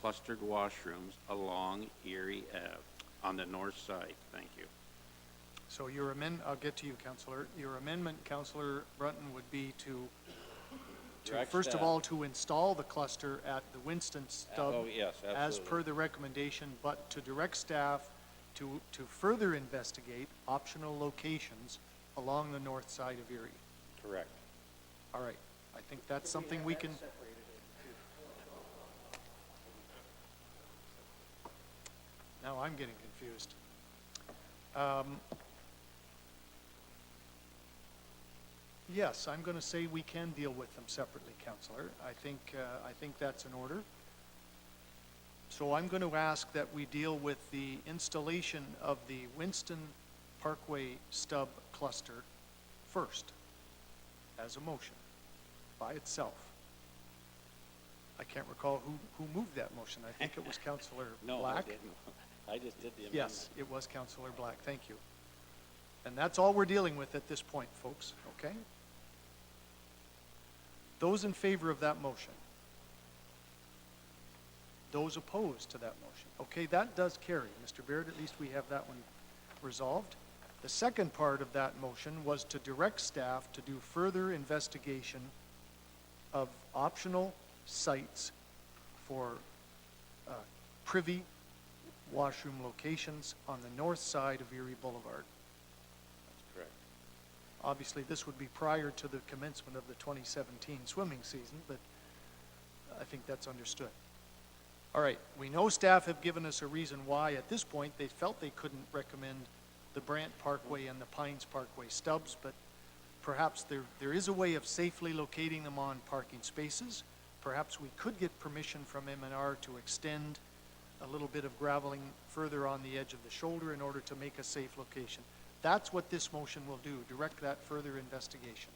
clustered washrooms along Erie Ave on the north side. Thank you. So your amendment, I'll get to you, Councillor. Your amendment, Councillor Brunton, would be to Direct first of staff. all, to install the cluster at the Winston stub Oh, yes, as absolutely. per the recommendation, but to direct staff to further investigate optional locations along the north side of Erie. Correct. All right. I think that's something we can. Now I'm getting confused. Yes, I'm going to say we can deal with them separately, Councillor. I think that's in order. So I'm going to ask that we deal with the installation of the Winston Parkway stub cluster first, as a motion, by itself. I can't recall who moved that motion. I think it was Councillor No, Black. I didn't. I just did the amendment. Yes, it was Councillor Black. Thank you. And that's all we're dealing with at this point, folks, okay? Those in favor of that motion? Those opposed to that motion? Okay, that does carry. Mr. Baird, at least we have that one resolved. The second part of that motion was to direct staff to do further investigation of optional sites for privy washroom locations on the north side of Erie Boulevard. That's correct. Obviously, this would be prior to the commencement of the 2017 swimming season, but I think that's understood. All right, we know staff have given us a reason why at this point they felt they couldn't recommend the Brant Parkway and the Pines Parkway stubs, but perhaps there is a way of safely locating them on parking spaces. Perhaps we could get permission from M&R to extend a little bit of graveling further on the edge of the shoulder in order to make a safe location. That's what this motion will do, direct that further investigation.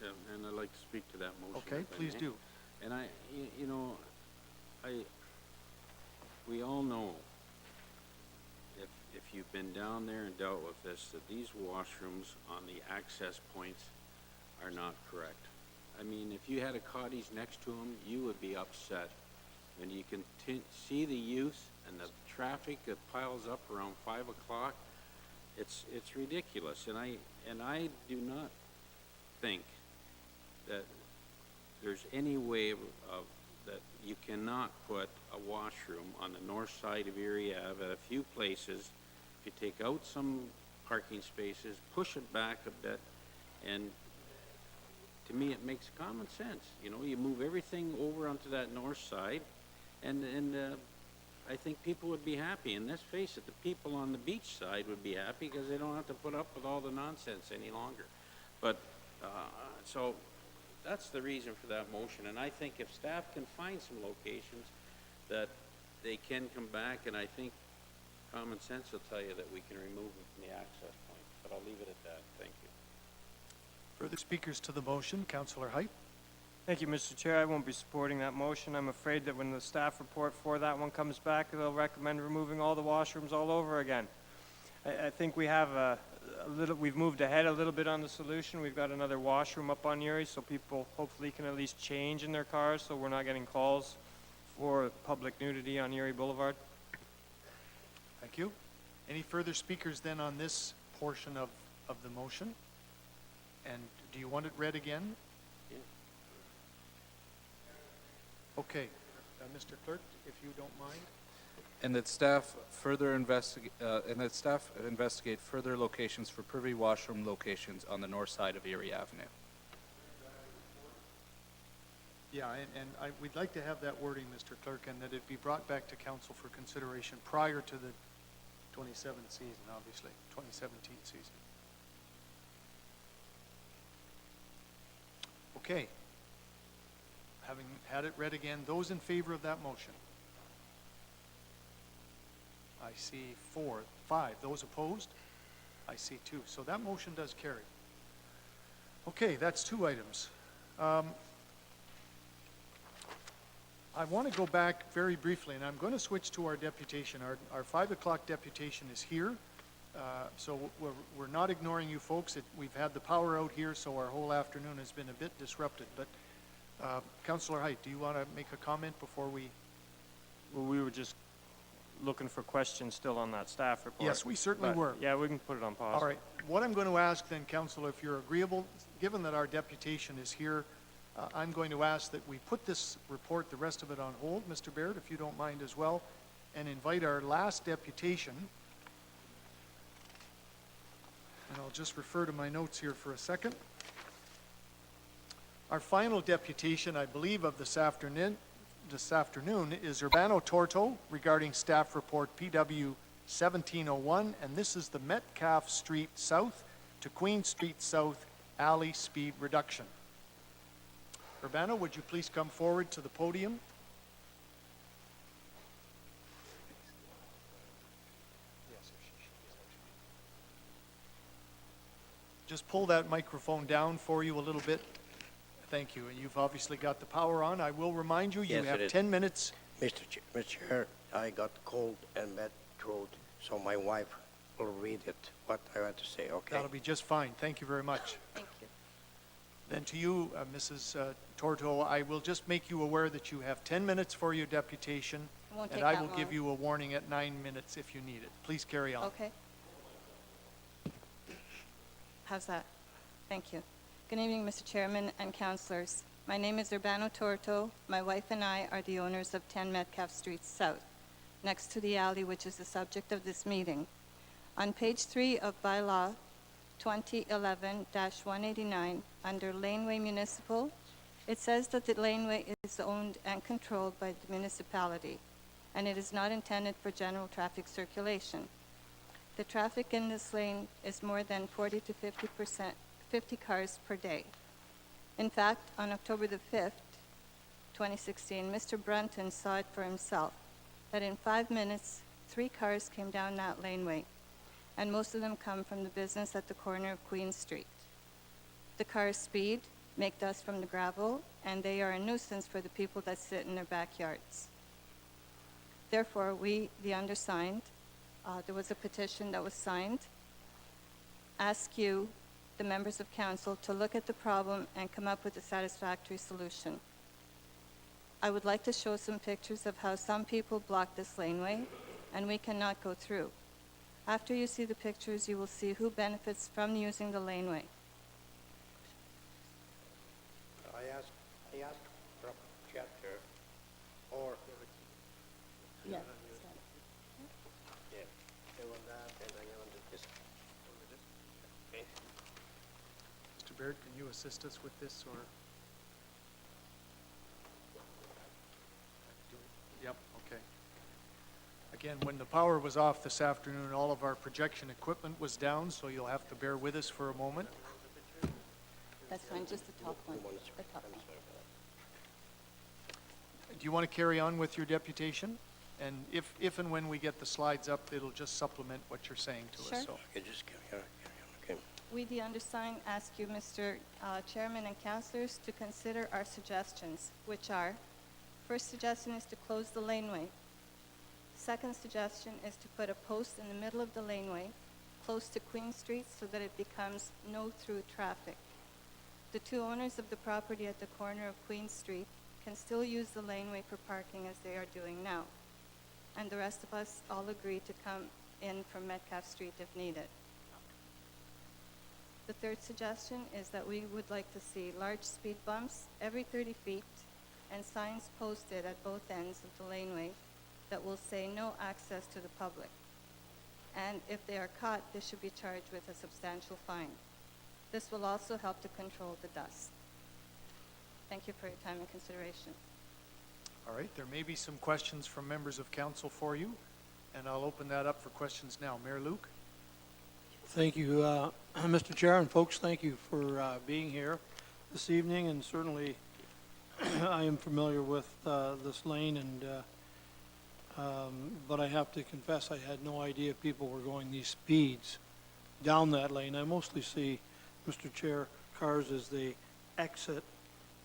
Yeah, and I'd like to speak to that motion. Okay, if I please may. do. And we all know, if you've been down there and dealt with this, that these washrooms on the access points are not correct. I mean, if you had a cottage next to them, you would be upset. And you can see the use and the traffic that piles up around 5 o'clock. It's ridiculous, and I do not think that there's any way of that you cannot put a washroom on the north side of Erie Ave at a few places. If you take out some parking spaces, push it back a bit, and to me it makes common sense. You know, you move everything over onto that north side, and I think people would be happy. And let's face it, the people on the beach side would be happy because they don't have to put up with all the nonsense any longer. But so that's the reason for that motion. And I think if staff can find some locations that they can come back, and I think common sense will tell you that we can remove them from the access point. But I'll leave it at that. Thank you. Further speakers to the motion, Councillor Height. Thank you, Mr. Chair. I won't be supporting that motion. I'm afraid that when the staff report for that one comes back, they'll recommend removing all the washrooms all over again. I think we have we've moved ahead a little bit on the solution. We've got another washroom up on Erie, so people hopefully can at least change in their cars, so we're not getting calls for public nudity on Erie Boulevard. Thank you. Any further speakers then on this portion of the motion? And do you want it read again? Yeah. Okay, Mr. Clerk, if you don't mind. And that staff investigate further locations for privy washroom locations on the north side of Erie Avenue. Yeah, and we'd like to have that wording, Mr. Clerk, and that it be brought back to council for consideration prior to the 2017 season, obviously, 2017 season. Okay. Having had it read again, those in favor of that motion? I see 4, 5. Those opposed? I see 2. So that motion does carry. Okay, that's 2 items. I want to go back very briefly, and I'm going to switch to our deputation. Our 5 o'clock deputation is here. So we're not ignoring you folks. We've had the power out here, so our whole afternoon has been a bit disrupted. But Councillor Height, do you want to make a comment before we Well, we were just looking for questions still on that staff report. Yes, we certainly But, were. Yeah, we can put it on pause. All right, what I'm going to ask then, Council, if you're agreeable, given that our deputation is here, I'm going to ask that we put this report, the rest of it on hold, Mr. Baird, if you don't mind as well, and invite our last deputation. And I'll just refer to my notes here for a second. Our final deputation, I believe, of this afternoon is Urbano Torto regarding staff report PW 1701, and this is the Metcalf Street South to Queen Street South alley speed reduction. Urbano, would you please come forward to the podium? Just pull that microphone down for you a little bit. Thank you. And you've obviously got the power on. I will remind you, you Yes, have it is. 10 minutes. Mr. Chair, I got cold and bad throat, so my wife will read it, what I have to say, okay? That'll be just fine. Thank you very much. Thank you. Then to you, Mrs. Torto, I will just make you aware that you have 10 minutes for your deputation, It won't and take I that will give long. you a warning at 9 minutes if you need it. Please carry on. Okay. How's that? Thank you. Good evening, Mr. Chairman and councillors. My name is Urbano Torto. My wife and I are the owners of 10 Metcalf Street South, next to the alley which is the subject of this meeting. On page 3 of bylaw 2011-189, under laneway municipal, it says that the laneway is owned and controlled by the municipality, and it is not intended for general traffic circulation. The traffic in this lane is more than 40 to 50 cars per day. In fact, on October the 5th, 2016, Mr. Brunton saw it for himself, that in 5 minutes, 3 cars came down that laneway, and most of them come from the business at the corner of Queen Street. The cars speed, make dust from the gravel, and they are a nuisance for the people that sit in their backyards. Therefore, we, the undersigned, there was a petition that was signed, ask you, the members of council, to look at the problem and come up with a satisfactory solution. I would like to show some pictures of how some people block this laneway, and we cannot go through. After you see the pictures, you will see who benefits from using the laneway. I asked from chapter, or, Yes. yeah, they want that, and I wanted this. Okay. Mr. Baird, can you assist us with this, or? Yep, okay. Again, when the power was off this afternoon, all of our projection equipment was down, so you'll have to bear with us for a moment. That's fine, just the top one. The top one. Do you want to carry on with your deputation? And if and when we get the slides up, it'll just supplement what you're saying to us, Sure. so. Okay, just carry on, okay. We, the undersigned, ask you, Mr. Chairman and councillors, to consider our suggestions, which are, first suggestion is to close the laneway. Second suggestion is to put a post in the middle of the laneway, close to Queen Street, so that it becomes no-through traffic. The 2 owners of the property at the corner of Queen Street can still use the laneway for parking as they are doing now. And the rest of us all agree to come in from Metcalf Street if needed. The third suggestion is that we would like to see large speed bumps every 30 feet and signs posted at both ends of the laneway that will say no access to the public. And if they are caught, they should be charged with a substantial fine. This will also help to control the dust. Thank you for your time and consideration. All right, there may be some questions from members of council for you, and I'll open that up for questions now. Mayor Luke? Thank you, Mr. Chair, and folks, thank you for being here this evening, and certainly I am familiar with this lane, and but I have to confess I had no idea people were going these speeds down that lane. I mostly see, Mr. Chair, cars as they exit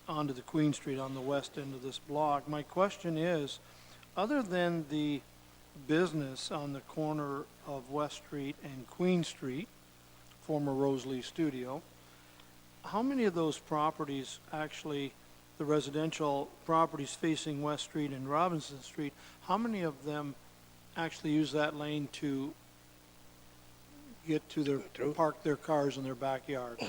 onto the Queen Street on the west end of this block. My question is, other than the business on the corner of West Street and Queen Street, former Rosalie Studio, how many of those properties actually, the residential properties facing West Street and Robinson Street, how many of them actually use that lane to get to their, True. park their cars in their backyard?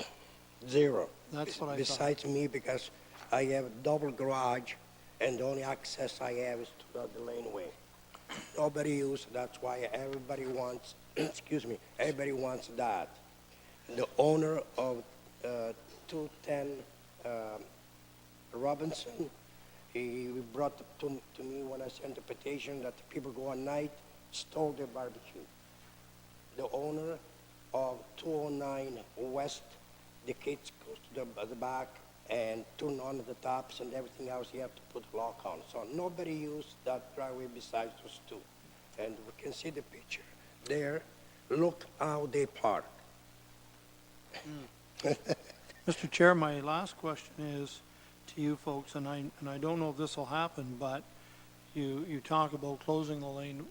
Zero. That's what I thought. Besides me, because I have a double garage, and the only access I have is to the laneway. Nobody uses, that's why everybody wants, excuse me, everybody wants that. The owner of 210 Robinson, he brought it to me when I sent the petition that the people go at night, stole their barbecue. The owner of 209 West, the kids go to the back and turn on the tops and everything else, you have to put a lock on. So nobody used that driveway besides those two. And we can see the picture there. Look how they park. Mr. Chair, my last question is to you folks, and I don't know if this will happen, but you talk about closing the lane.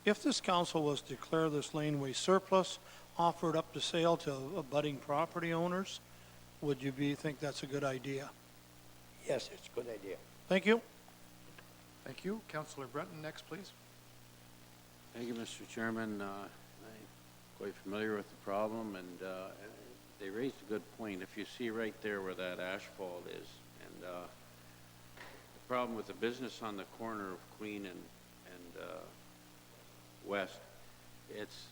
If this council was to declare this laneway surplus, offer it up to sale to abutting property owners, would you think that's a good idea? Yes, it's a good idea. Thank you. Thank you. Councillor Brenton, next, please. Thank you, Mr. Chairman. I'm quite familiar with the problem, and they raised a good point. If you see right there where that asphalt is, and the problem with the business on the corner of Queen and West, it's,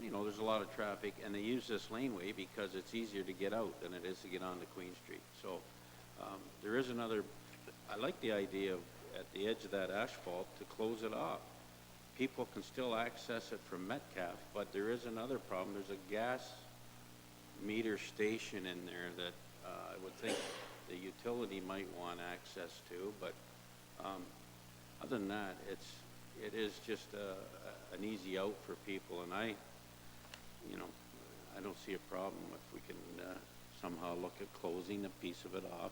you know, there's a lot of traffic, and they use this laneway because it's easier to get out than it is to get onto Queen Street. So there is another, I like the idea of, at the edge of that asphalt, to close it off. People can still access it from Metcalf, but there is another problem. There's a gas meter station in there that I would think the utility might want access to, but other than that, it is just an easy out for people, and I don't see a problem if we can somehow look at closing a piece of it off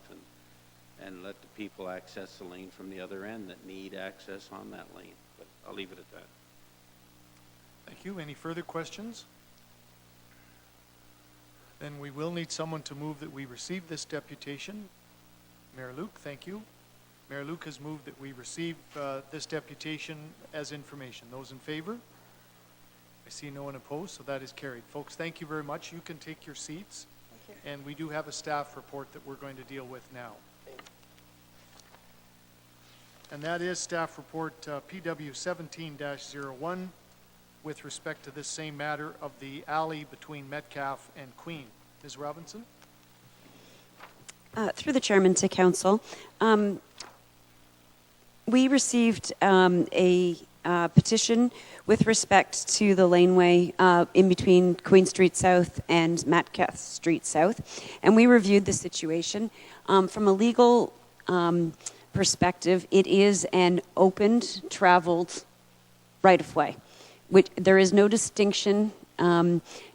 and let the people access the lane from the other end that need access on that lane. But I'll leave it at that. Thank you. Any further questions? Then we will need someone to move that we receive this deputation. Mayor Luke, thank you. Mayor Luke has moved that we receive this deputation as information. Those in favor? I see no one opposed, so that is carried. Folks, thank you very much. You can take your seats. Thank you. And we do have a staff report that we're going to deal with now. And that is staff report PW 17-01 with respect to this same matter of the alley between Metcalf and Queen. Ms. Robinson? Through the chairman to council, we received a petition with respect to the laneway in between Queen Street South and Metcalf Street South, and we reviewed the situation. From a legal perspective, it is an opened, traveled right-of-way. There is no distinction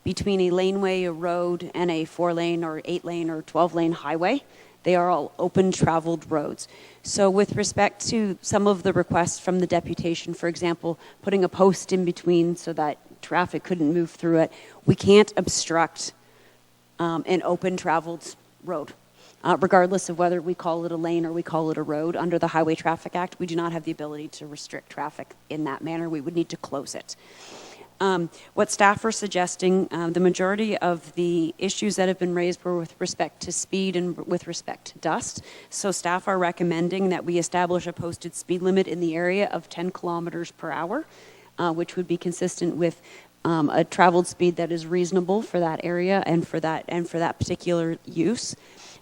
between a laneway, a road, and a 4-lane or 8-lane or 12-lane highway. They are all open, traveled roads. So with respect to some of the requests from the deputation, for example, putting a post in between so that traffic couldn't move through it, we can't obstruct an open, traveled road. Regardless of whether we call it a lane or we call it a road, under the Highway Traffic Act, we do not have the ability to restrict traffic in that manner. We would need to close it. What staff are suggesting, the majority of the issues that have been raised were with respect to speed and with respect to dust. So staff are recommending that we establish a posted speed limit in the area of 10 kilometers per hour, which would be consistent with a traveled speed that is reasonable for that area and for that particular use.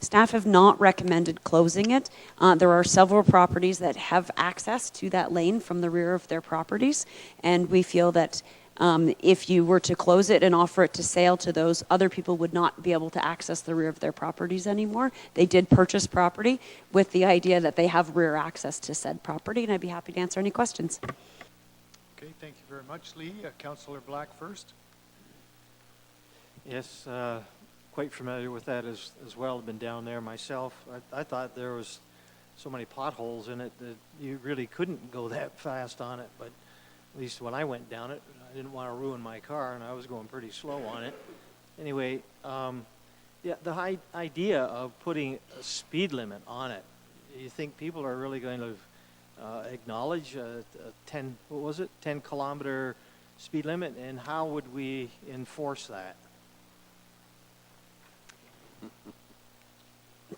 Staff have not recommended closing it. There are several properties that have access to that lane from the rear of their properties, and we feel that if you were to close it and offer it to sale to those, other people would not be able to access the rear of their properties anymore. They did purchase property with the idea that they have rear access to said property, and I'd be happy to answer any questions. Okay, thank you very much, Lee. Councillor Black first. Yes, quite familiar with that as well. I've been down there myself. I thought there was so many potholes in it that you really couldn't go that fast on it, but at least when I went down it, I didn't want to ruin my car, and I was going pretty slow on it. Anyway, yeah, the idea of putting a speed limit on it you think people are really going to acknowledge a 10-kilometer speed limit, and how would we enforce that?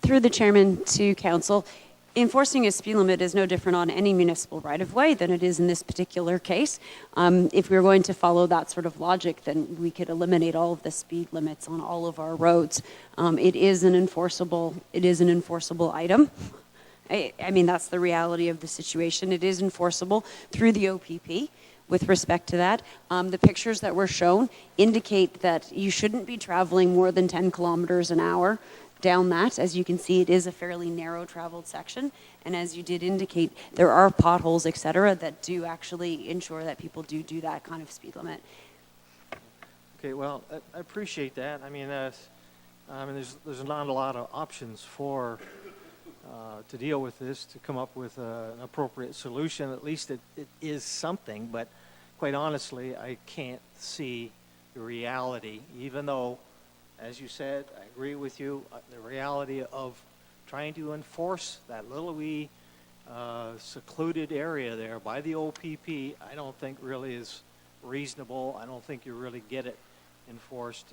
Through the chairman to council, enforcing a speed limit is no different on any municipal right-of-way than it is in this particular case. If we were going to follow that sort of logic, then we could eliminate all of the speed limits on all of our roads. It is an enforceable item. I mean, that's the reality of the situation. It is enforceable through the OPP with respect to that. The pictures that were shown indicate that you shouldn't be traveling more than 10 kilometers an hour down that. As you can see, it is a fairly narrow traveled section. And as you did indicate, there are potholes, et cetera, that do actually ensure that people do that kind of speed limit. Okay, well, I appreciate that. I mean, there's not a lot of options for to deal with this, to come up with an appropriate solution. At least it is something, but quite honestly, I can't see the reality, even though, as you said, I agree with you, the reality of trying to enforce that little wee secluded area there by the OPP, I don't think really is reasonable. I don't think you really get it enforced.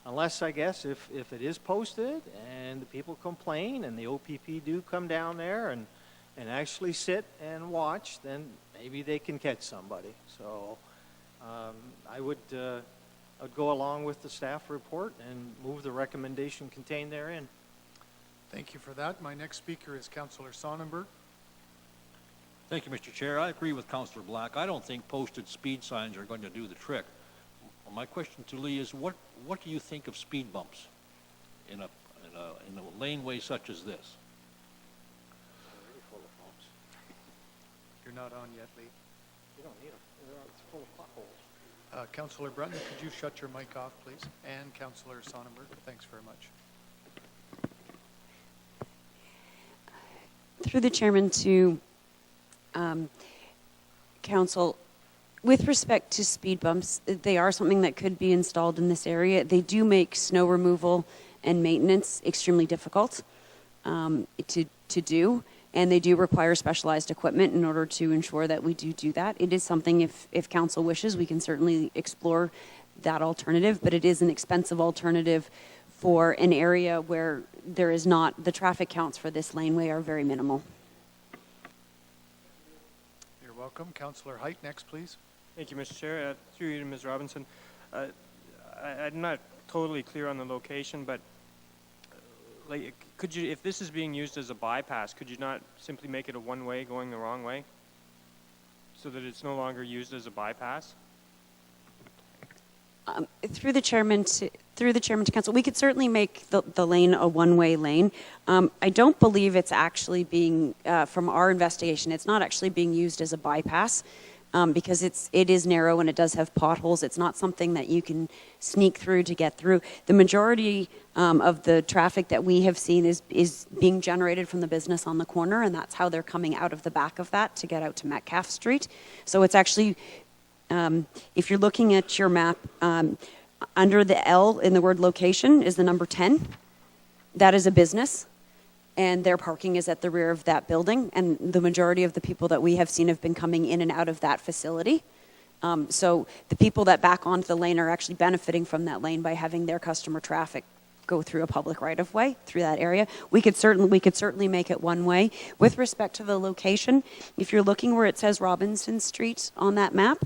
Unless, I guess, if it is posted and the people complain and the OPP do come down there and actually sit and watch, then maybe they can catch somebody. So I would go along with the staff report and move the recommendation contained therein. Thank you for that. My next speaker is Councillor Sonnenberg. Thank you, Mr. Chair. I agree with Councillor Black. I don't think posted speed signs are going to do the trick. My question to Lee is, what do you think of speed bumps in a laneway such as this? You're not on yet, Lee. You don't need them. It's full of potholes. Councillor Brunton, could you shut your mic off, please? And Councillor Sonnenberg, thanks very much. Through the chairman to council, with respect to speed bumps, they are something that could be installed in this area. They do make snow removal and maintenance extremely difficult to do, and they do require specialized equipment in order to ensure that we do that. It is something, if council wishes, we can certainly explore that alternative, but it is an expensive alternative for an area where there is not, the traffic counts for this laneway are very minimal. You're welcome. Councillor Height, next, please. Thank you, Mr. Chair. Through you to Ms. Robinson. I'm not totally clear on the location, but like, could you, if this is being used as a bypass, could you not simply make it a one-way going the wrong way, so that it's no longer used as a bypass? Through the chairman to council, we could certainly make the lane a one-way lane. I don't believe it's actually being, from our investigation, it's not actually being used as a bypass. Because it is narrow and it does have potholes. It's not something that you can sneak through to get through. The majority of the traffic that we have seen is being generated from the business on the corner, and that's how they're coming out of the back of that to get out to Metcalfe Street. So it's actually, if you're looking at your map, under the L in the word location is the number 10. That is a business. And their parking is at the rear of that building, and the majority of the people that we have seen have been coming in and out of that facility. So the people that back onto the lane are actually benefiting from that lane by having their customer traffic go through a public right-of-way through that area. We could certainly make it one way. With respect to the location, if you're looking where it says Robinson Street on that map,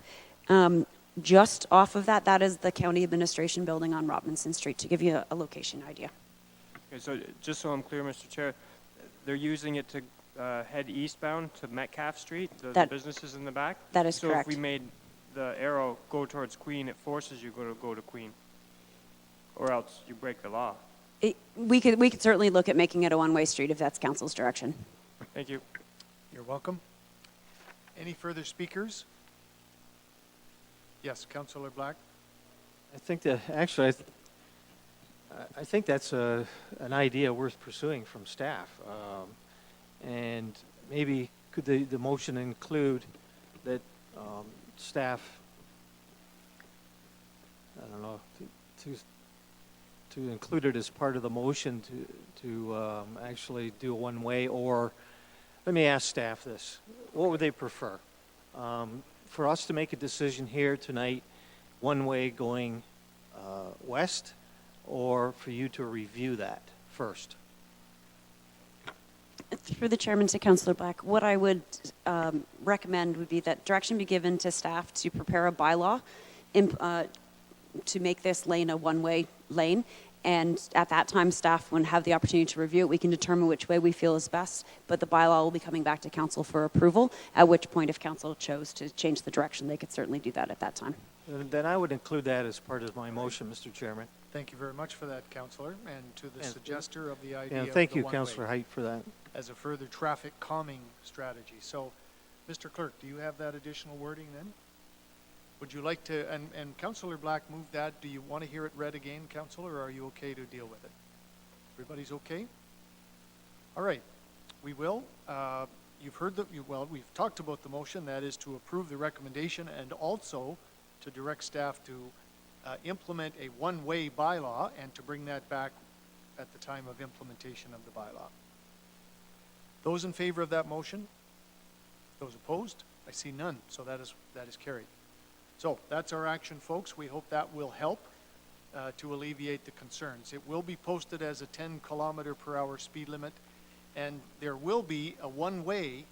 just off of that, that is the county administration building on Robinson Street, to give you a location idea. Okay, so just so I'm clear, Mr. Chair, they're using it to head eastbound to Metcalfe Street, the businesses in the back? That is correct. So if we made the arrow go towards Queen, it forces you to go to Queen, or else you break the law. We could certainly look at making it a one-way street if that's council's direction. Thank you. You're welcome. Any further speakers? Yes, Councillor Black. I think that actually, I think that's an idea worth pursuing from staff. And maybe could the motion include that staff, I don't know, include it as part of the motion to actually do a one-way, or let me ask staff this. What would they prefer? For us to make a decision here tonight, one-way going west, or for you to review that first? Through the chairman to Councillor Black, what I would recommend would be that direction be given to staff to prepare a bylaw to make this lane a one-way lane. And at that time, staff, when have the opportunity to review it, we can determine which way we feel is best. But the bylaw will be coming back to council for approval, at which point, if council chose to change the direction, they could certainly do that at that time. Then I would include that as part of my motion, Mr. Chairman. Thank you very much for that, Councillor, and to the suggester of the idea And of thank the you, one-way Councillor Height, for that. as a further traffic calming strategy. So, Mr. Clerk, do you have that additional wording then? Would you like to, and Councillor Black moved that, do you want to hear it read again, Councillor, or are you okay to deal with it? Everybody's okay? All right, we will. You've heard well, we've talked about the motion, that is to approve the recommendation and also to direct staff to implement a one-way bylaw and to bring that back at the time of implementation of the bylaw. Those in favor of that motion? Those opposed? I see none, so that is carried. So that's our action, folks. We hope that will help to alleviate the concerns. It will be posted as a 10-kilometer-per-hour speed limit, and there will be a one-way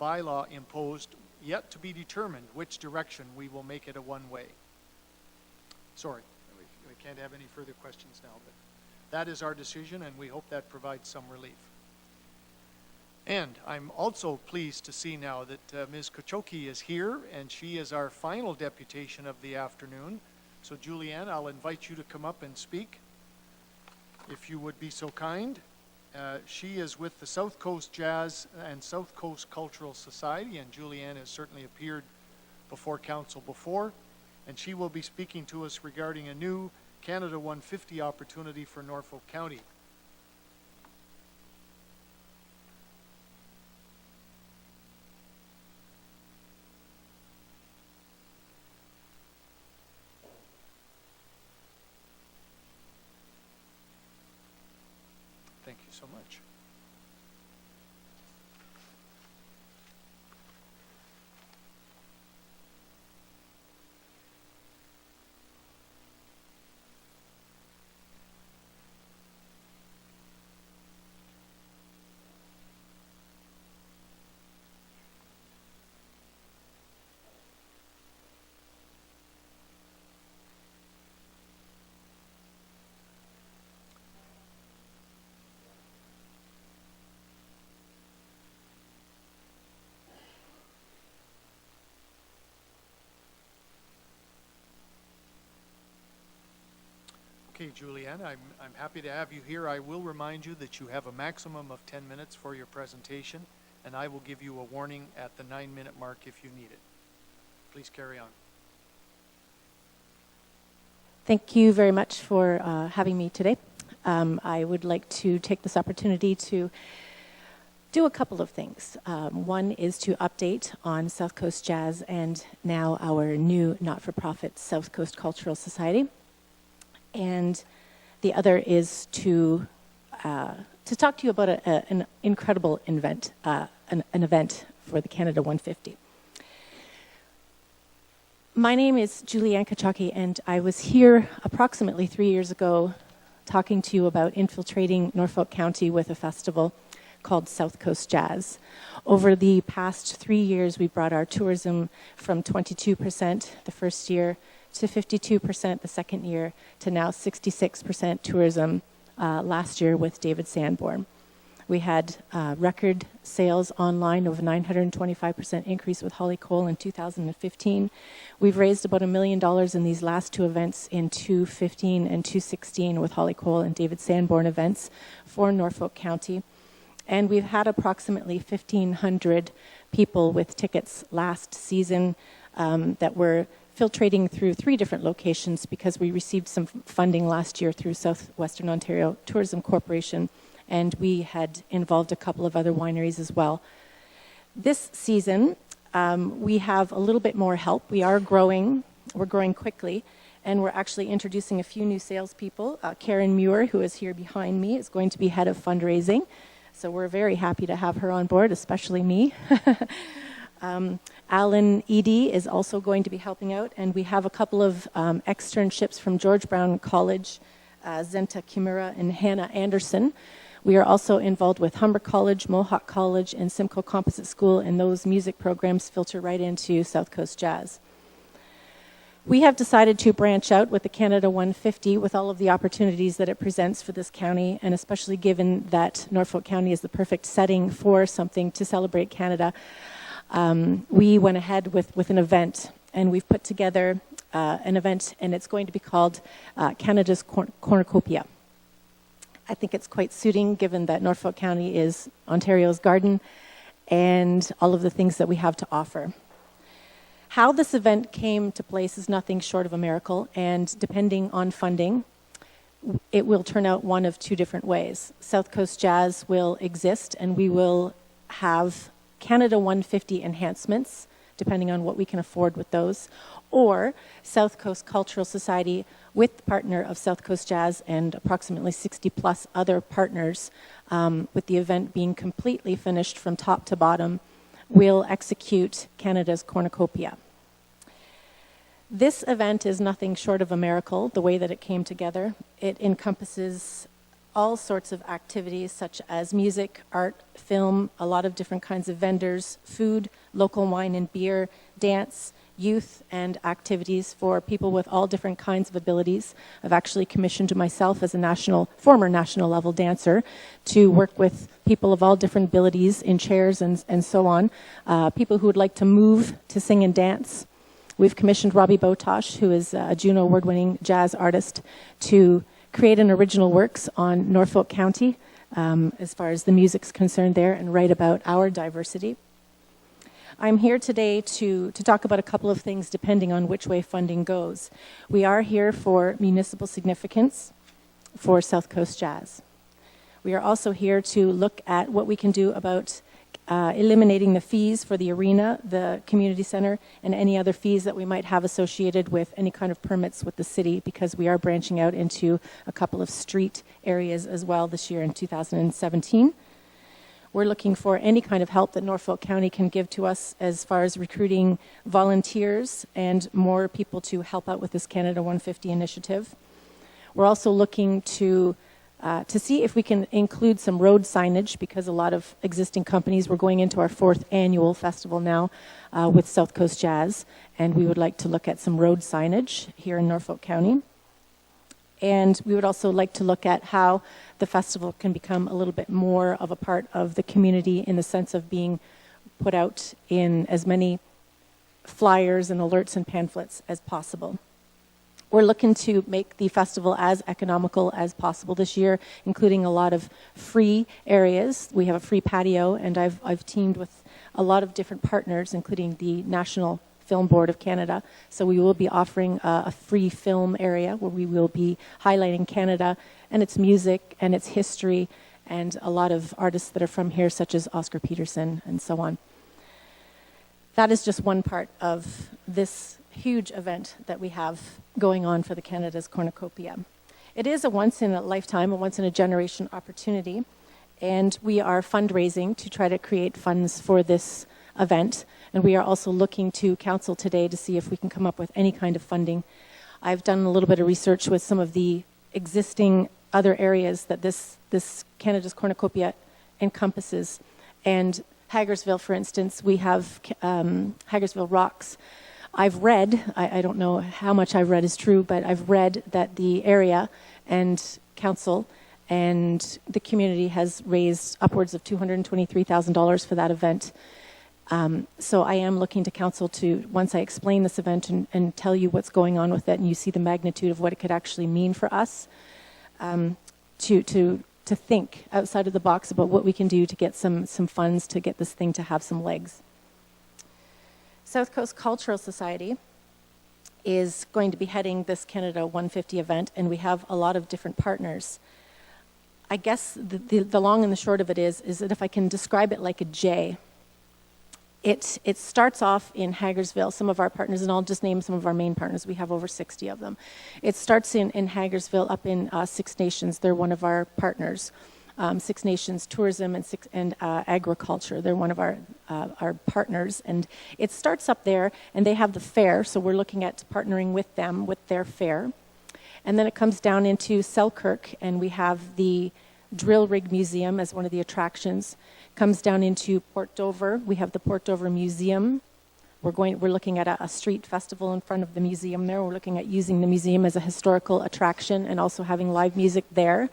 bylaw imposed, yet to be determined which direction we will make it a one-way. Sorry, we can't have any further questions now, but that is our decision, and we hope that provides some relief. And I'm also pleased to see now that Ms. Kochoki is here, and she is our final deputation of the afternoon. So, Julianne, I'll invite you to come up and speak, if you would be so kind. She is with the South Coast Jazz and South Coast Cultural Society, and Julianne has certainly appeared before council before, and she will be speaking to us regarding a new Canada 150 opportunity for Norfolk County. Thank you so much. Okay, Julianne, I'm happy to have you here. I will remind you that you have a maximum of 10 minutes for your presentation, and I will give you a warning at the 9-minute mark if you need it. Please carry on. Thank you very much for having me today. I would like to take this opportunity to do a couple of things. One is to update on South Coast Jazz and now our new not-for-profit South Coast Cultural Society. And the other is to talk to you about an incredible event, an event for the Canada 150. My name is Julianne Kochoki, and I was here approximately 3 years ago talking to you about infiltrating Norfolk County with a festival called South Coast Jazz. Over the past 3 years, we brought our tourism from 22% the first year to 52% the second year, to now 66% tourism last year with David Sanborn. We had record sales online of a 925% increase with Holly Cole in 2015. We've raised about $1 million in these last two events in 2015 and 2016 with Holly Cole and David Sanborn events for Norfolk County. And we've had approximately 1,500 people with tickets last season that were filtrating through 3 different locations because we received some funding last year through Southwestern Ontario Tourism Corporation, and we had involved a couple of other wineries as well. This season, we have a little bit more help. We are growing. We're growing quickly, and we're actually introducing a few new salespeople. Karen Muir, who is here behind me, is going to be head of fundraising. So we're very happy to have her on board, especially me. Alan Edie is also going to be helping out, and we have a couple of externships from George Brown College, Zenta Kimura and Hannah Anderson. We are also involved with Humber College, Mohawk College, and Simcoe Composite School, and those music programs filter right into South Coast Jazz. We have decided to branch out with the Canada 150 with all of the opportunities that it presents for this county, and especially given that Norfolk County is the perfect setting for something to celebrate Canada. We went ahead with an event, and we've put together an event, and it's going to be called Canada's Cornucopia. I think it's quite suiting given that Norfolk County is Ontario's garden and all of the things that we have to offer. How this event came to place is nothing short of a miracle, and depending on funding, it will turn out one of two different ways. South Coast Jazz will exist, and we will have Canada 150 enhancements, depending on what we can afford with those, or South Coast Cultural Society, with the partner of South Coast Jazz and approximately 60 plus other partners, with the event being completely finished from top to bottom, will execute Canada's Cornucopia. This event is nothing short of a miracle, the way that it came together. It encompasses all sorts of activities such as music, art, film, a lot of different kinds of vendors, food, local wine and beer, dance, youth, and activities for people with all different kinds of abilities. I've actually commissioned myself as a former national level dancer to work with people of all different abilities in chairs and so on, people who would like to move to sing and dance. We've commissioned Robbie Botosh, who is a Juno award-winning jazz artist, to create an original works on Norfolk County as far as the music's concerned there, and write about our diversity. I'm here today to talk about a couple of things depending on which way funding goes. We are here for municipal significance for South Coast Jazz. We are also here to look at what we can do about eliminating the fees for the arena, the community center, and any other fees that we might have associated with any kind of permits with the city, because we are branching out into a couple of street areas as well this year in 2017. We're looking for any kind of help that Norfolk County can give to us as far as recruiting volunteers and more people to help out with this Canada 150 initiative. We're also looking to see if we can include some road signage, because a lot of existing companies, we're going into our 4th annual festival now with South Coast Jazz, and we would like to look at some road signage here in Norfolk County. And we would also like to look at how the festival can become a little bit more of a part of the community, in the sense of being put out in as many flyers and alerts and pamphlets as possible. We're looking to make the festival as economical as possible this year, including a lot of free areas. We have a free patio, and I've teamed with a lot of different partners, including the National Film Board of Canada. So we will be offering a free film area where we will be highlighting Canada and its music and its history, and a lot of artists that are from here, such as Oscar Peterson and so on. That is just one part of this huge event that we have going on for the Canada's Cornucopia. It is a once-in-a-lifetime, a once-in-a-generation opportunity, and we are fundraising to try to create funds for this event. And we are also looking to council today to see if we can come up with any kind of funding. I've done a little bit of research with some of the existing other areas that this Canada's Cornucopia encompasses. And Hagersville, for instance, we have Hagersville Rocks. I've read, I don't know how much I've read is true, but I've read that the area and council and the community has raised upwards of $223,000 for that event. So I am looking to council to, once I explain this event and tell you what's going on with it, and you see the magnitude of what it could actually mean for us, to think outside of the box about what we can do to get some funds to get this thing to have some legs. South Coast Cultural Society is going to be heading this Canada 150 event, and we have a lot of different partners. I guess the long and the short of it is that if I can describe it like a J, It starts off in Hagersville, some of our partners, and I'll just name some of our main partners. We have over 60 of them. It starts in Hagersville up in Six Nations. They're one of our partners. Six Nations Tourism and Agriculture. They're one of our partners. And it starts up there, and they have the fair, so we're looking at partnering with them with their fair. And then it comes down into Selkirk, and we have the Drill Rig Museum as one of the attractions. Comes down into Port Dover. We have the Port Dover Museum. We're looking at a street festival in front of the museum there. We're looking at using the museum as a historical attraction and also having live music there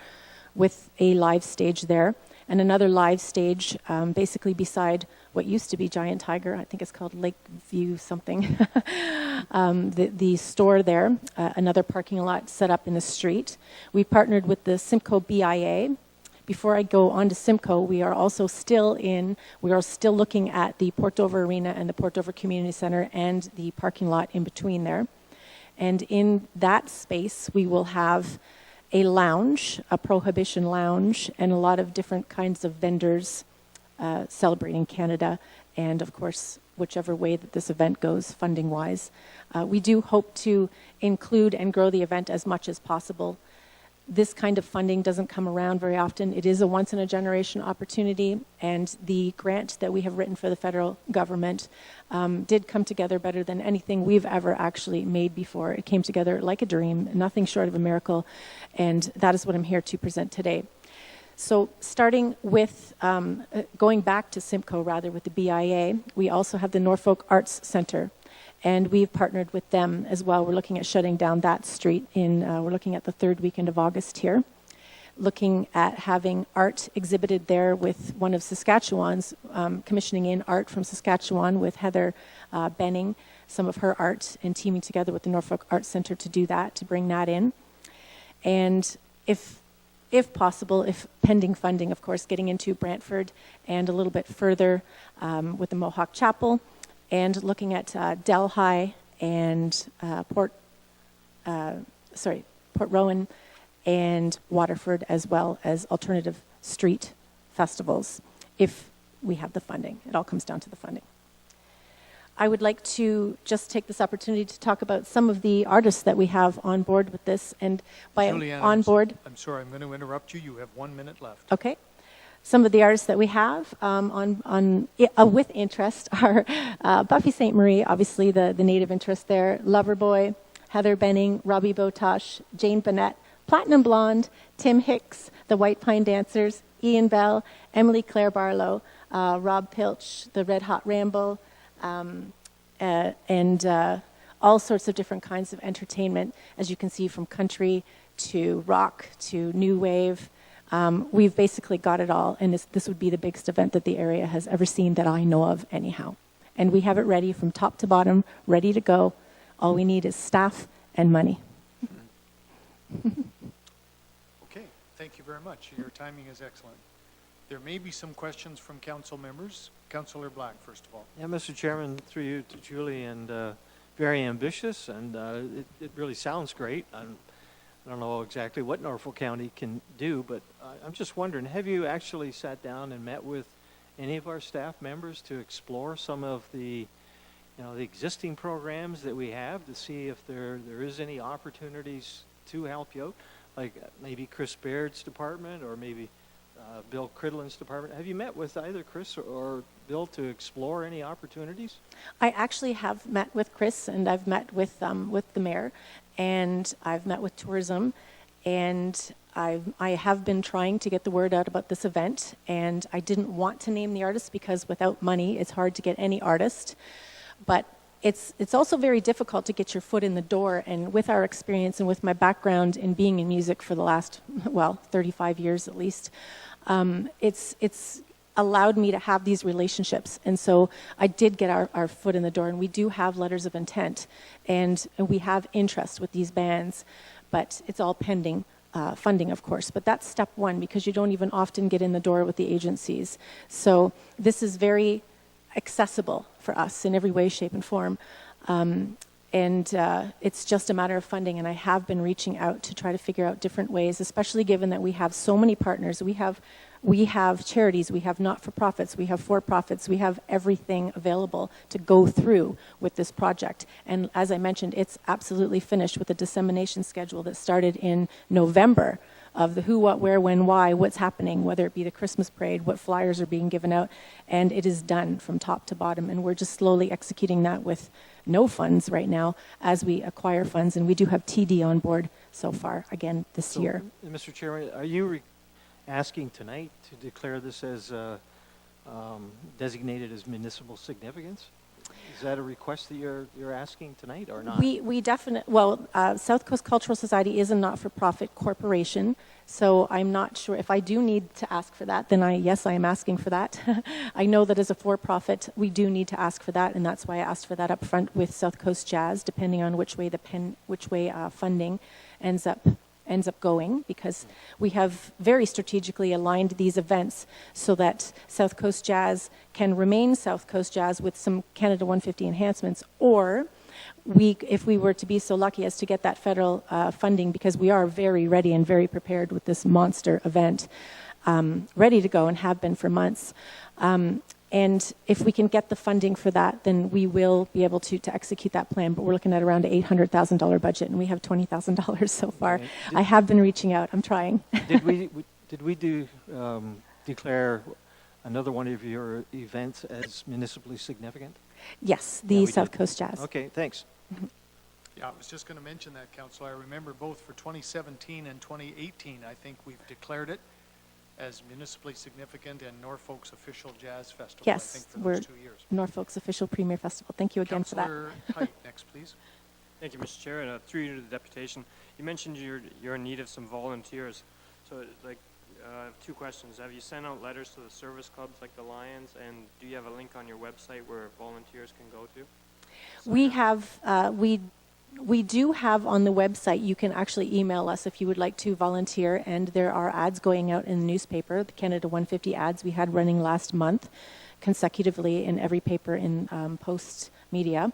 with a live stage there. And another live stage basically beside what used to be Giant Tiger. I think it's called Lakeview something. The store there, another parking lot set up in the street. We partnered with the Simcoe BIA. Before I go on to Simcoe, we are still looking at the Port Dover Arena and the Port Dover Community Center and the parking lot in between there. And in that space, we will have a lounge, a prohibition lounge, and a lot of different kinds of vendors celebrating Canada, and of course, whichever way that this event goes funding-wise. We do hope to include and grow the event as much as possible. This kind of funding doesn't come around very often. It is a once-in-a-generation opportunity, and the grant that we have written for the federal government did come together better than anything we've ever actually made before. It came together like a dream, nothing short of a miracle, and that is what I'm here to present today. So starting with, going back to Simcoe rather, with the BIA, we also have the Norfolk Arts Center. And we've partnered with them as well. We're looking at shutting down that street we're looking at the third weekend of August here. Looking at having art exhibited there with one of Saskatchewan's, commissioning in art from Saskatchewan with Heather Benning, some of her art, and teaming together with the Norfolk Arts Center to do that, to bring that in. And if possible, if pending funding, of course, getting into Brantford and a little bit further with the Mohawk Chapel, and looking at Delhi and Port Rowan and Waterford, as well as alternative street festivals, if we have the funding. It all comes down to the funding. I would like to just take this opportunity to talk about some of the artists that we have on board with this. And by Julianne, on board... I'm sorry, I'm going to interrupt you. You have 1 minute left. Okay. Some of the artists that we have with interest are Buffy St. Marie, obviously the native interest there, Loverboy, Heather Benning, Robbie Botosh, Jane Bennett, Platinum Blonde, Tim Hicks, the White Pine Dancers, Ian Bell, Emily Claire Barlow, Rob Pilch, the Red Hot Rambo, and all sorts of different kinds of entertainment, as you can see, from country to rock to new wave. We've basically got it all, and this would be the biggest event that the area has ever seen that I know of anyhow. And we have it ready from top to bottom, ready to go. All we need is staff and money. Okay, thank you very much. Your timing is excellent. There may be some questions from council members. Councillor Black, first of all. Yeah, Mr. Chairman, through you to Julie, and very ambitious, and it really sounds great. I don't know exactly what Norfolk County can do, but I'm just wondering, have you actually sat down and met with any of our staff members to explore some of the existing programs that we have to see if there is any opportunities to help you out? Like maybe Chris Baird's department or maybe Bill Cridlin's department. Have you met with either Chris or Bill to explore any opportunities? I actually have met with Chris, and I've met with the mayor, and I've met with tourism, and I have been trying to get the word out about this event, and I didn't want to name the artist because without money, it's hard to get any artist. But it's also very difficult to get your foot in the door, and with our experience and with my background in being in music for the last, 35 years at least, it's allowed me to have these relationships. And so I did get our foot in the door, and we do have letters of intent, and we have interest with these bands, but it's all pending funding, of course. But that's step one, because you don't even often get in the door with the agencies. So this is very accessible for us in every way, shape, and form. And it's just a matter of funding, and I have been reaching out to try to figure out different ways, especially given that we have so many partners. We have charities, we have not-for-profits, we have for-profits, we have everything available to go through with this project. And as I mentioned, it's absolutely finished with a dissemination schedule that started in November of the who, what, where, when, why, what's happening, whether it be the Christmas parade, what flyers are being given out, and it is done from top to bottom. And we're just slowly executing that with no funds right now as we acquire funds, and we do have TD on board so far, again, this year. Mr. Chairman, are you asking tonight to declare this as designated as municipal significance? Is that a request that you're asking tonight or not? We definitely, well, South Coast Cultural Society is a not-for-profit corporation, so I'm not sure if I do need to ask for that, then yes, I am asking for that. I know that as a for-profit, we do need to ask for that, and that's why I asked for that up front with South Coast Jazz, depending on which way funding ends up going, because we have very strategically aligned these events so that South Coast Jazz can remain South Coast Jazz with some Canada 150 enhancements, or if we were to be so lucky as to get that federal funding, because we are very ready and very prepared with this monster event, ready to go and have been for months. And if we can get the funding for that, then we will be able to execute that plan. But we're looking at around an $800,000 budget, and we have $20,000 so far. Okay. I have been reaching out. I'm trying. Did we declare another one of your events as municipally significant? Yes, Yeah, the we South did. Coast Jazz. Okay, thanks. Yeah, I was just going to mention that, Councillor. I remember both for 2017 and 2018, I think we've declared it as municipally significant and Norfolk's official jazz festival, I Yes, think, for we're those 2 years. Norfolk's official premier festival. Thank you again for that. Councillor Height, next, please. Thank you, Mr. Chair, and through you to the deputation. You mentioned you're in need of some volunteers. So, I have two questions. Have you sent out letters to the service clubs like the Lions, and do you have a link on your website where volunteers can go to? We have, we do have on the website, you can actually email us if you would like to volunteer, and there are ads going out in the newspaper, the Canada 150 ads we had running last month consecutively in every paper in Post Media.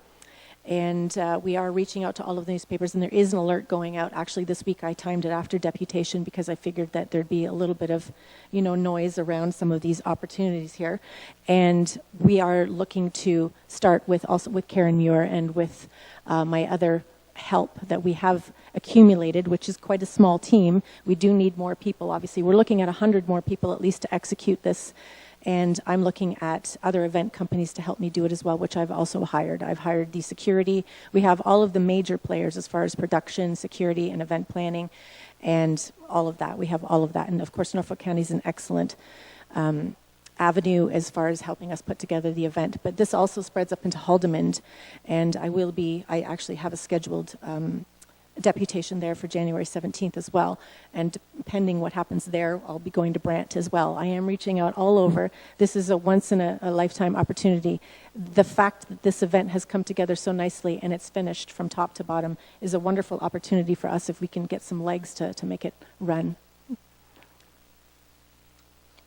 And we are reaching out to all of the newspapers, and there is an alert going out. Actually, this week I timed it after deputation because I figured that there'd be a little bit of, noise around some of these opportunities here. And we are looking to start with Karen Muir and with my other help that we have accumulated, which is quite a small team. We do need more people, obviously. We're looking at 100 more people at least to execute this. And I'm looking at other event companies to help me do it as well, which I've also hired. I've hired the security. We have all of the major players as far as production, security, and event planning, and all of that. We have all of that. And of course, Norfolk County is an excellent avenue as far as helping us put together the event. But this also spreads up into Haldimand, and I actually have a scheduled deputation there for January 17th as well, and pending what happens there, I'll be going to Brant as well. I am reaching out all over. This is a once-in-a-lifetime opportunity. The fact that this event has come together so nicely and it's finished from top to bottom is a wonderful opportunity for us if we can get some legs to make it run.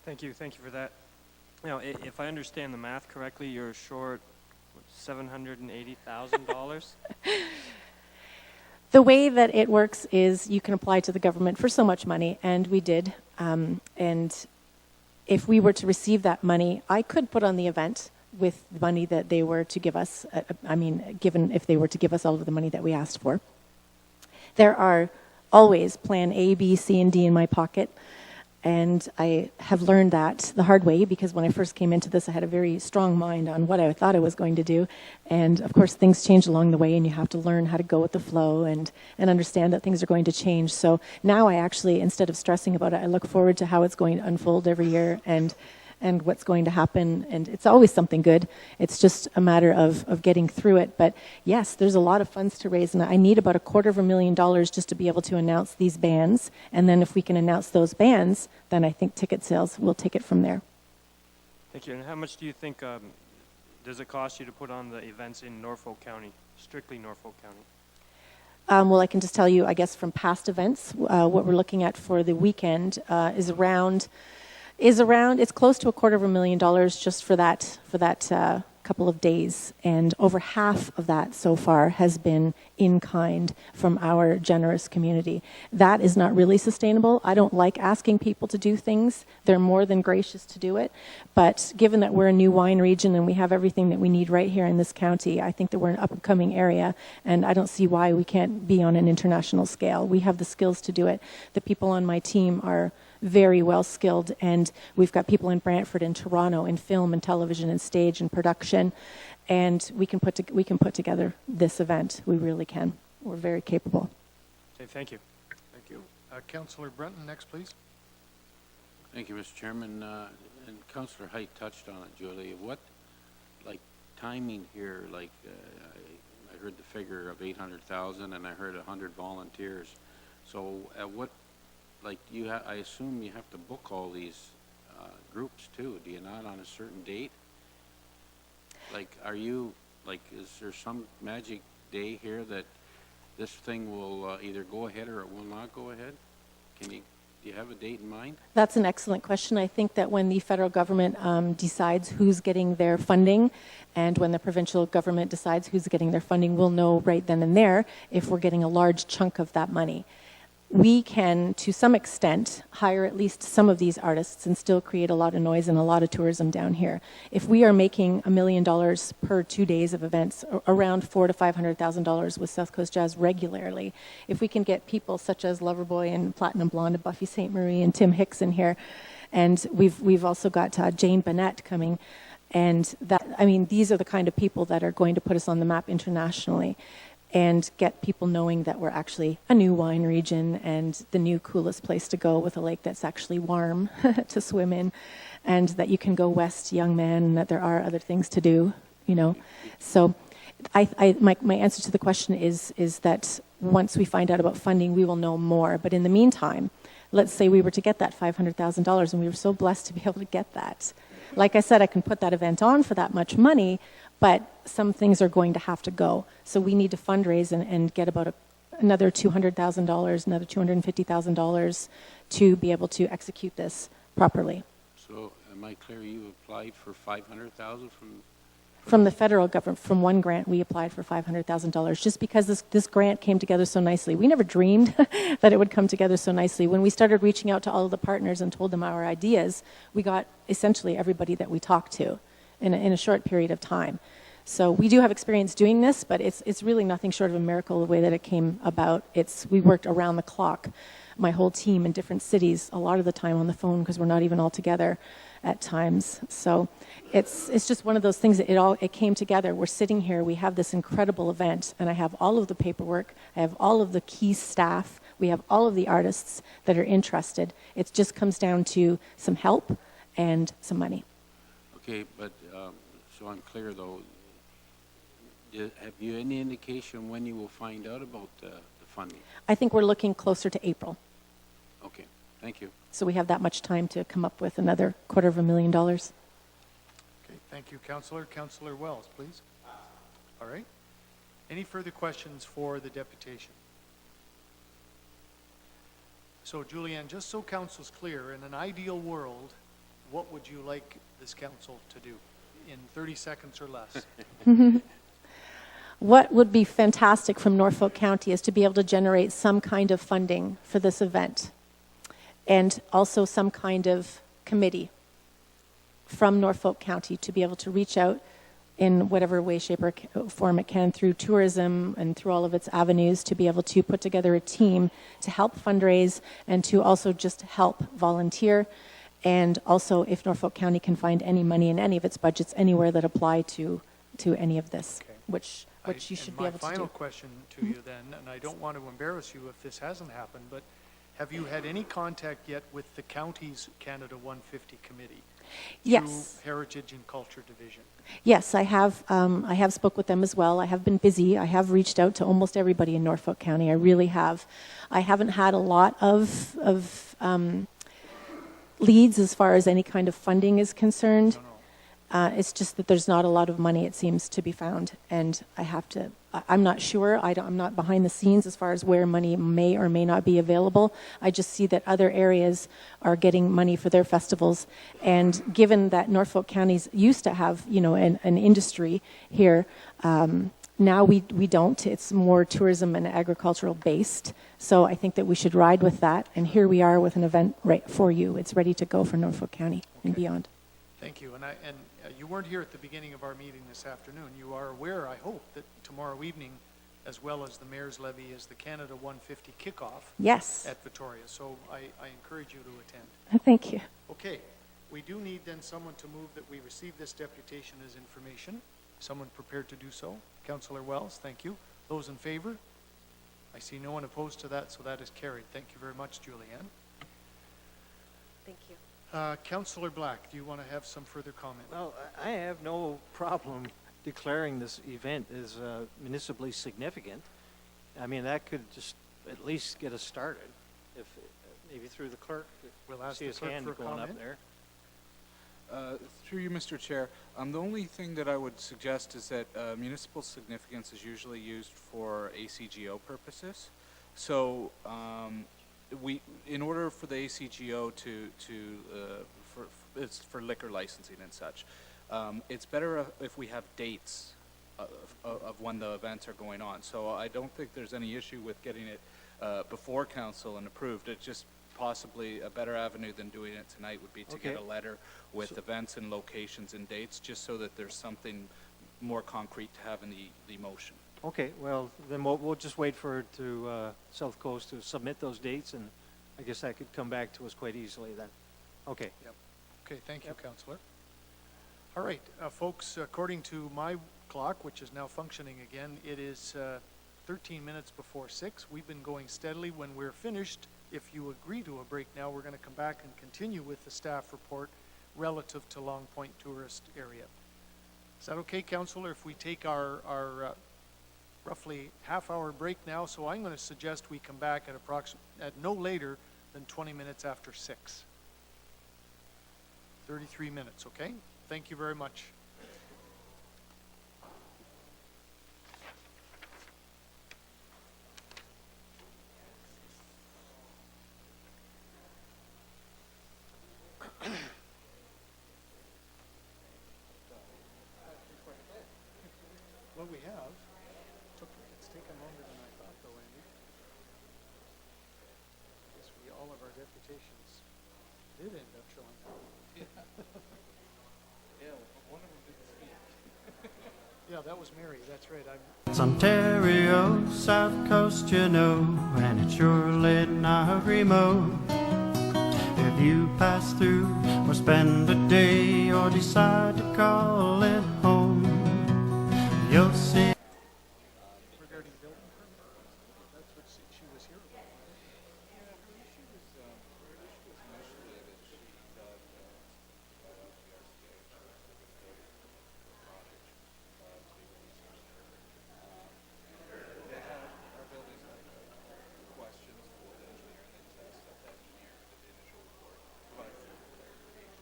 Thank you for that. If I understand the math correctly, you're short $780,000. The way that it works is you can apply to the government for so much money, and we did. And if we were to receive that money, I could put on the event with the money that they were to give us. Given if they were to give us all of the money that we asked for. There are always plan A, B, C, and D in my pocket. And I have learned that the hard way, because when I first came into this, I had a very strong mind on what I thought I was going to do. And of course, things change along the way, and you have to learn how to go with the flow and understand that things are going to change. So now I actually, instead of stressing about it, I look forward to how it's going to unfold every year and what's going to happen. And it's always something good. It's just a matter of getting through it. But yes, there's a lot of funds to raise, and I need about $250,000 just to be able to announce these bands. And then if we can announce those bands, then I think ticket sales will take it from there. Thank you. And how much do you think does it cost you to put on the events in Norfolk County, strictly Norfolk County? Well, I can just tell you, I guess, from past events, what we're looking at for the weekend is around, it's close to $250,000 just for that couple of days, and over half of that so far has been in kind from our generous community. That is not really sustainable. I don't like asking people to do things. They're more than gracious to do it, but given that we're a new wine region and we have everything that we need right here in this county, I think that we're an up-and-coming area, and I don't see why we can't be on an international scale. We have the skills to do it. The people on my team are very well skilled, and we've got people in Brantford and Toronto in film and television and stage and production, and we can put together this event. We really can. We're very capable. Okay, thank you. Thank you. Councillor Brunton, next, please. Thank you, Mr. Chairman. And Councillor Height touched on it, Julie. What, like, timing here, like, I heard the figure of 800,000 and I heard 100 volunteers. So at what, like, I assume you have to book all these groups too, do you not, on a certain date? Like, is there some magic day here that this thing will either go ahead or it will not go ahead? Do you have a date in mind? That's an excellent question. I think that when the federal government decides who's getting their funding, and when the provincial government decides who's getting their funding, we'll know right then and there if we're getting a large chunk of that money. We can, to some extent, hire at least some of these artists and still create a lot of noise and a lot of tourism down here. If we are making $1 million per 2 days of events, around $400,000 to $500,000 with South Coast Jazz regularly, if we can get people such as Loverboy and Platinum Blonde and Buffy St. Marie and Tim Hicks in here, and we've also got Jane Bennett coming, and that, I mean, these are the kind of people that are going to put us on the map internationally and get people knowing that we're actually a new wine region and the new coolest place to go, with a lake that's actually warm to swim in, and that you can go west, young man, and that there are other things to do, you know. So my answer to the question is that once we find out about funding, we will know more. But in the meantime, let's say we were to get that $500,000, and we were so blessed to be able to get that. Like I said, I can put that event on for that much money, but some things are going to have to go. So we need to fundraise and get about another $200,000, another $250,000 to be able to execute this properly. So am I clear, you applied for 500,000 from the federal government? From one grant, we applied for $500,000 just because this grant came together so nicely. We never dreamed that it would come together so nicely. When we started reaching out to all of the partners and told them our ideas, we got essentially everybody that we talked to in a short period of time. So we do have experience doing this, but it's really nothing short of a miracle the way that it came about. We worked around the clock, my whole team in different cities, a lot of the time on the phone because we're not even all together at times. So it's just one of those things that it came together. We're sitting here, we have this incredible event, and I have all of the paperwork, I have all of the key staff, we have all of the artists that are interested. It just comes down to some help and some money. Okay, but so I'm clear though, have you any indication when you will find out about the funding? I think we're looking closer to April. Okay, thank you. So we have that much time to come up with another $250,000. Okay, thank you, Councillor. Councillor Wells, please. All right. Any further questions for the deputation? So, Julianne, just so council's clear, in an ideal world, what would you like this council to do in 30 seconds or less? What would be fantastic from Norfolk County is to be able to generate some kind of funding for this event, and also some kind of committee from Norfolk County to be able to reach out in whatever way, shape, or form it can, through tourism and through all of its avenues, to be able to put together a team to help fundraise and to also just help volunteer. And also, if Norfolk County can find any money in any of its budgets anywhere that apply to any of this, okay. which you should be able to do. My final question to you then, and I don't want to embarrass you if this hasn't happened, but have you had any contact yet with the county's Canada 150 committee? Yes. Through Heritage and Culture Division? Yes, I have spoke with them as well. I have been busy. I have reached out to almost everybody in Norfolk County. I really have. I haven't had a lot of leads as far as any kind of funding is concerned. It's just that there's not a lot of money, it seems, to be found. And I'm not sure. I'm not behind the scenes as far as where money may or may not be available. I just see that other areas are getting money for their festivals. And given that Norfolk counties used to have, an industry here, now we don't. It's more tourism and agricultural based. So I think that we should ride with that. And here we are with an event right for you. It's ready to go for Norfolk County and beyond. Thank you. And you weren't here at the beginning of our meeting this afternoon. You are aware, I hope, that tomorrow evening, as well as the Mayor's Levy, is the Canada 150 kickoff. Yes. At Victoria. So I encourage you to attend. Thank you. Okay. We do need then someone to move that we receive this deputation as information. Someone prepared to do so? Councillor Wells, thank you. Those in favor? I see no one opposed to that, so that is carried. Thank you very much, Julianne. Thank you. Councillor Black, do you want to have some further comment? Well, I have no problem declaring this event as municipally significant. I mean, that could just at least get us started. If maybe through the clerk, We'll ask see the his clerk hand for a going comment. up there. Through you, Mr. Chair, the only thing that I would suggest is that municipal significance is usually used for ACGO purposes. So in order for the ACGO it's for liquor licensing and such, it's better if we have dates of when the events are going on. So I don't think there's any issue with getting it before council and approved. It's just possibly a better avenue than doing it tonight would be to get a letter with events and locations and dates, just so that there's something more concrete to have in the motion. Okay, well, then we'll just wait for South Coast to submit those dates, and I guess that could come back to us quite easily then. Okay. Yep. Okay, thank you, Councillor. All right, folks, according to my clock, which is now functioning again, it is 13 minutes before 6. We've been going steadily. When we're finished, if you agree to a break now, we're going to come back and continue with the staff report relative to Long Point tourist area. Is that okay, Councillor, if we take our roughly half-hour break now? So I'm going to suggest we come back at no later than 20 minutes after 6. 33 minutes, okay? Thank you very much. What we have, it's taken longer than I thought though, Andy. I guess all of our deputations did end up showing up. Yeah, one of them didn't speak. Yeah, that was Mary, that's right. It's Ontario, South Coast, and it's surely not remote. If you pass through or spend a day or decide to call it home, you'll see. Regarding building permit, that's what she was here about. Yeah, her issue was initially that she thought they had our buildings had questions for the engineer, and they test that the engineer did the initial report, provided for clarification.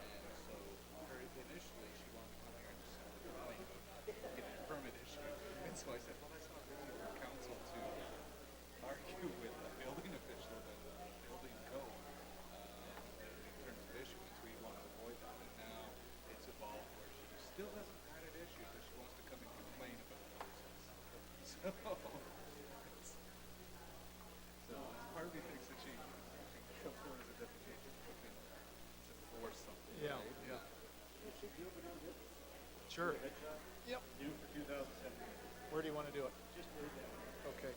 And so initially she wanted to come here and just complain about not getting a permit issued. And so I said, well, that's not really for council to argue with the building official about the building code in terms of issuance. We want to avoid that. And now it's evolved where she still hasn't had it issued, but she wants to come and complain about the process. So part of me thinks that she come forward as a deputation to force something. Yeah, Right? yeah. Sure. Yep. Due for 2017. Where do you want to do it? Just right there. Okay.